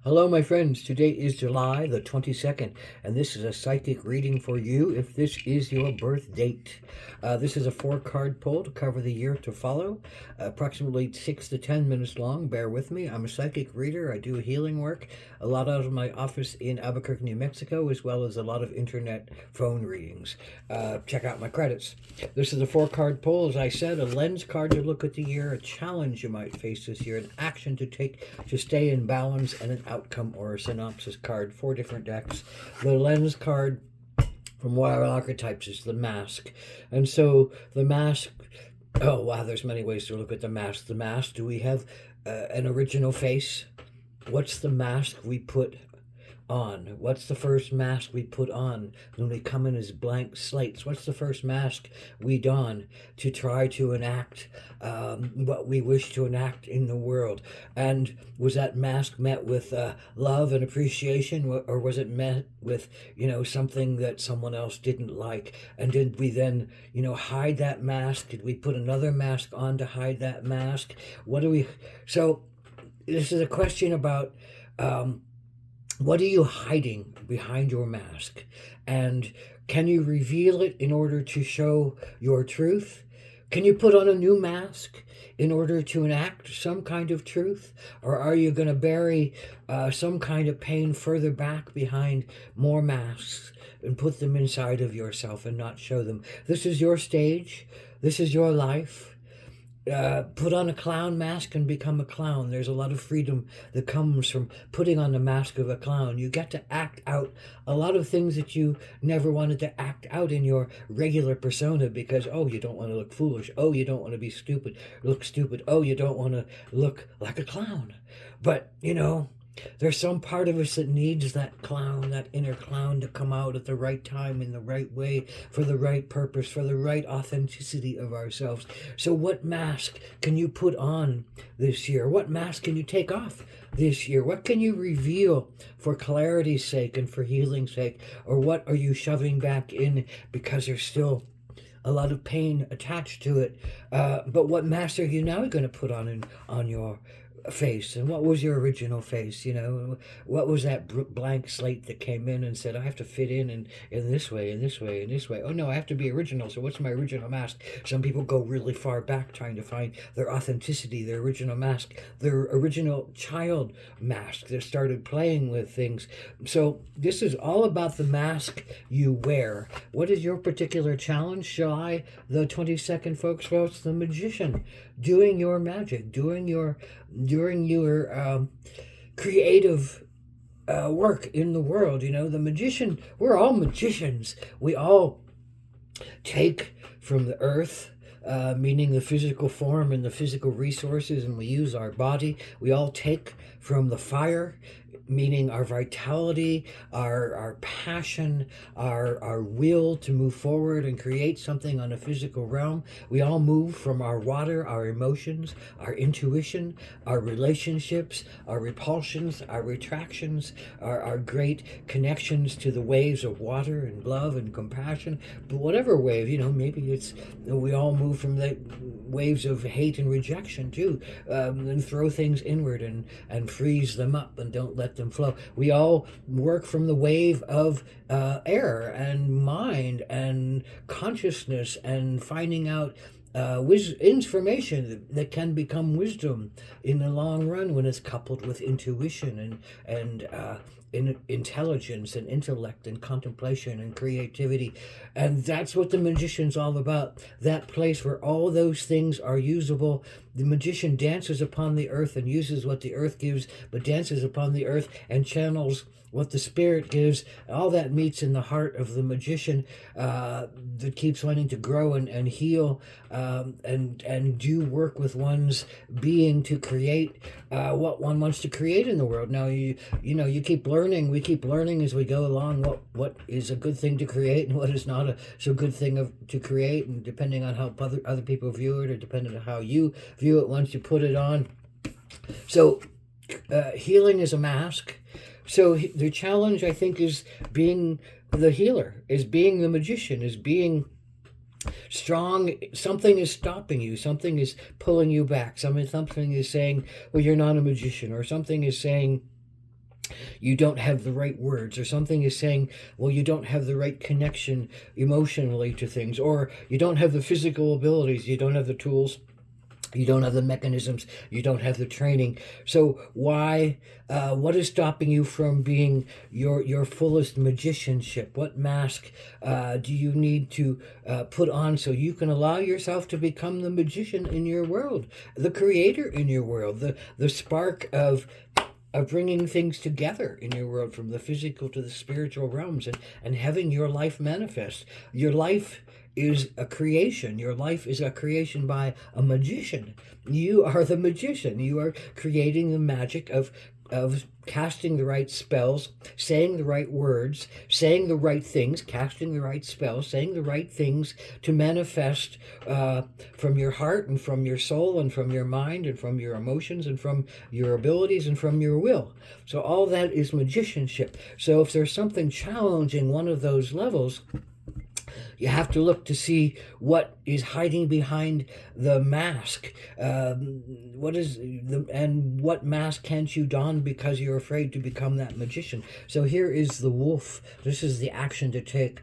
Hello, my friends. Today is July the 22nd, and this is a psychic reading for you if this is your birth date. This is a four-card pull to cover the year to follow, approximately 6 to 10 minutes long. Bear with me. I'm a psychic reader. I do healing work, a lot out of my office in Albuquerque, New Mexico, as well as a lot of internet phone readings. Check out my credits. This is a four-card pull, as I said, a lens card to look at the year, a challenge you might face this year, an action to take to stay in balance, and an outcome or a synopsis card. Four different decks. The lens card from Wild Archetypes is the mask. And so the mask, oh wow, there's many ways to look at the mask. The mask, do we have an original face? What's the mask we put on? What's the first mask we put on when we come in as blank slates? What's the first mask we don to try to enact what we wish to enact in the world? And was that mask met with love and appreciation, or was it met with, something that someone else didn't like? And did we then, hide that mask? Did we put another mask on to hide that mask? So this is a question about what are you hiding behind your mask? And can you reveal it in order to show your truth? Can you put on a new mask in order to enact some kind of truth? Or are you going to bury some kind of pain further back behind more masks and put them inside of yourself and not show them? This is your stage. This is your life. Put on a clown mask and become a clown. There's a lot of freedom that comes from putting on the mask of a clown. You get to act out a lot of things that you never wanted to act out in your regular persona because, oh, you don't want to look foolish. Oh, you don't want to be stupid, look stupid. Oh, you don't want to look like a clown. But, there's some part of us that needs that clown, that inner clown, to come out at the right time, in the right way, for the right purpose, for the right authenticity of ourselves. So what mask can you put on this year? What mask can you take off this year? What can you reveal for clarity's sake and for healing's sake? Or what are you shoving back in because there's still a lot of pain attached to it? But what mask are you now going to put on your face? And what was your original face? What was that blank slate that came in and said, I have to fit in this way, in this way, in this way? Oh no, I have to be original. So what's my original mask? Some people go really far back trying to find their authenticity, their original mask, their original child mask. They started playing with things. So this is all about the mask you wear. What is your particular challenge? July the 22nd, folks? Well, it's the magician doing your magic, doing your creative work in the world. The magician, we're all magicians. We all take from the earth, meaning the physical form and the physical resources, and we use our body. We all take from the fire, meaning our vitality, our passion, our will to move forward and create something on a physical realm. We all move from our water, our emotions, our intuition, our relationships, our repulsions, our retractions, our great connections to the waves of water and love and compassion. But whatever wave, maybe it's, we all move from the waves of hate and rejection too, and throw things inward and freeze them up and don't let them flow. We all work from the wave of air and mind and consciousness and finding out information that can become wisdom in the long run when it's coupled with intuition and intelligence and intellect and contemplation and creativity. And that's what the magician's all about, that place where all those things are usable. The magician dances upon the earth and uses what the earth gives, but dances upon the earth and channels what the spirit gives. All that meets in the heart of the magician, that keeps wanting to grow and heal, and do work with one's being to create what one wants to create in the world. Now you keep learning. We keep learning as we go along what is a good thing to create and what is not a so good thing to create, and depending on how other people view it, or depending on how you view it once you put it on. So healing is a mask. So the challenge, I think, is being the healer, is being the magician, is being strong. Something is stopping you. Something is pulling you back. Something is saying, well, you're not a magician. Or something is saying, you don't have the right words, or something is saying, well, you don't have the right connection emotionally to things, or you don't have the physical abilities, you don't have the tools, you don't have the mechanisms, you don't have the training. So why, what is stopping you from being your fullest magicianship? What mask do you need to put on so you can allow yourself to become the magician in your world, the creator in your world, the spark of bringing things together in your world, from the physical to the spiritual realms, and having your life manifest. Your life is a creation. Your life is a creation by a magician. You are the magician. You are creating the magic of casting the right spells, saying the right words, saying the right things, casting the right spells, saying the right things to manifest from your heart and from your soul and from your mind and from your emotions and from your abilities and from your will. So all that is magicianship. So if there's something challenging one of those levels, you have to look to see what is hiding behind the mask. What mask can't you don because you're afraid to become that magician? So here is the wolf. This is the action to take.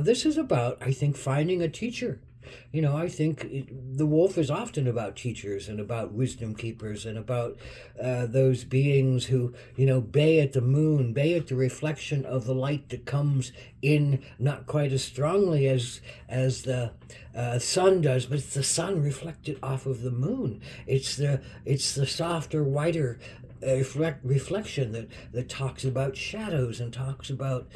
This is about, I think, finding a teacher. I think the wolf is often about teachers and about wisdom keepers and about those beings who, bay at the moon, bay at the reflection of the light that comes in, not quite as strongly as the sun does, but it's the sun reflected off of the moon. It's the softer, whiter reflection that talks about shadows and talks about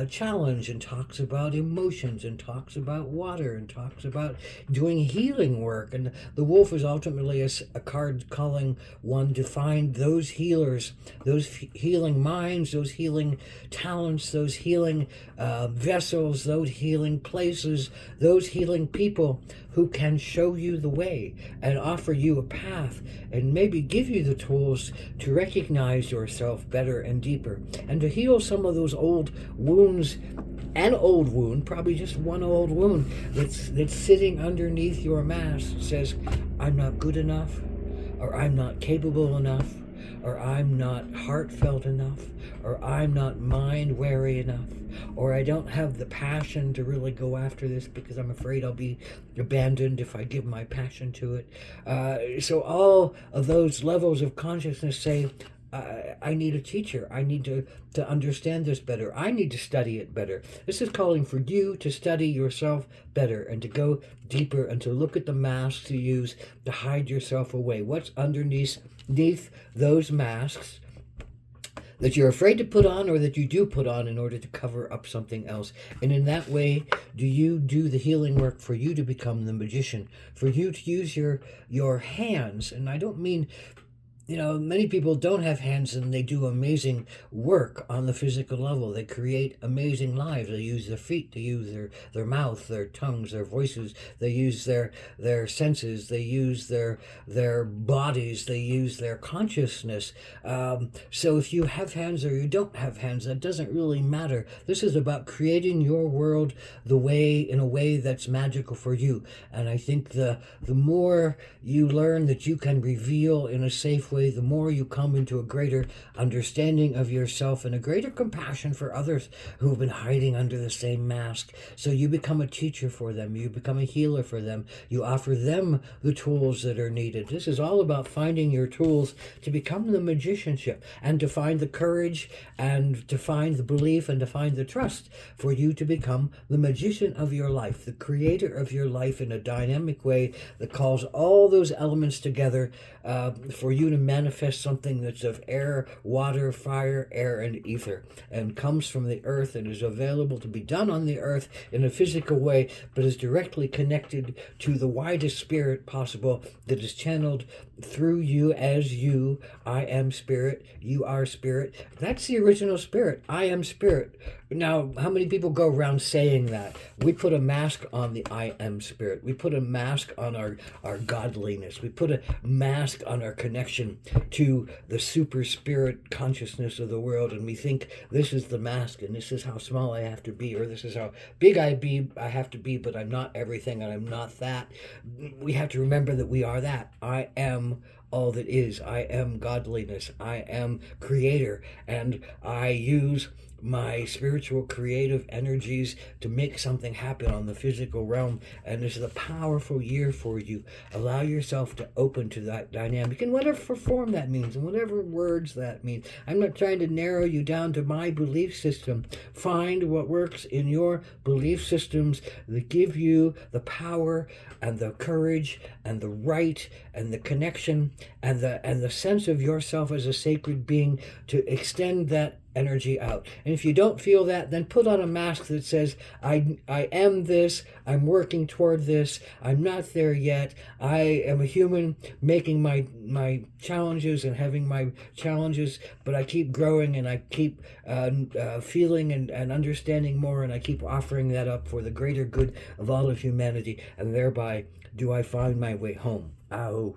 challenge and talks about emotions and talks about water and talks about doing healing work. And the wolf is ultimately a card calling one to find those healers, those healing minds, those healing talents, those healing vessels, those healing places, those healing people who can show you the way and offer you a path and maybe give you the tools to recognize yourself better and deeper and to heal some of those old wounds. An old wound, probably just one old wound that's sitting underneath your mask, says, I'm not good enough, or I'm not capable enough, or I'm not heartfelt enough, or I'm not mind wary enough, or I don't have the passion to really go after this because I'm afraid I'll be abandoned if I give my passion to it. So all of those levels of consciousness say, I need a teacher. I need to understand this better. I need to study it better. This is calling for you to study yourself better and to go deeper and to look at the masks you use to hide yourself away. What's underneath those masks that you're afraid to put on or that you do put on in order to cover up something else? And in that way, do you do the healing work for you to become the magician, for you to use your hands. And I don't mean, many people don't have hands and they do amazing work on the physical level. They create amazing lives. They use their feet, they use their mouth, their tongues, their voices. They use their senses. They use their bodies. They use their consciousness. So if you have hands or you don't have hands, that doesn't really matter. This is about creating your world in a way that's magical for you. And I think the more you learn that you can reveal in a safe way, the more you come into a greater understanding of yourself and a greater compassion for others who have been hiding under the same mask. So you become a teacher for them. You become a healer for them. You offer them the tools that are needed. This is all about finding your tools to become the magicianship and to find the courage and to find the belief and to find the trust for you to become the magician of your life, the creator of your life in a dynamic way that calls all those elements together for you to manifest something that's of air, water, fire, air, and ether, and comes from the earth and is available to be done on the earth in a physical way, but is directly connected to the widest spirit possible that is channeled through you as you. I am spirit, you are spirit. That's the original spirit. I am spirit. Now, how many people go around saying that? We put a mask on the I am spirit. We put a mask on our godliness. We put a mask on our connection to the super spirit consciousness of the world, and we think this is the mask and this is how small I have to be, or this is how big I have to be, but I'm not everything and I'm not that. We have to remember that we are that. I am all that is. I am godliness. I am creator, and I use my spiritual creative energies to make something happen on the physical realm. And this is a powerful year for you. Allow yourself to open to that dynamic in whatever form that means and whatever words that means. I'm not trying to narrow you down to my belief system. Find what works in your belief systems that give you the power and the courage and the right and the connection and the sense of yourself as a sacred being to extend that energy out. And if you don't feel that, then put on a mask that says, I am this, I'm working toward this, I'm not there yet, I am a human making my challenges and having my challenges, but I keep growing and I keep feeling and understanding more, and I keep offering that up for the greater good of all of humanity, and thereby do I find my way home. Aho.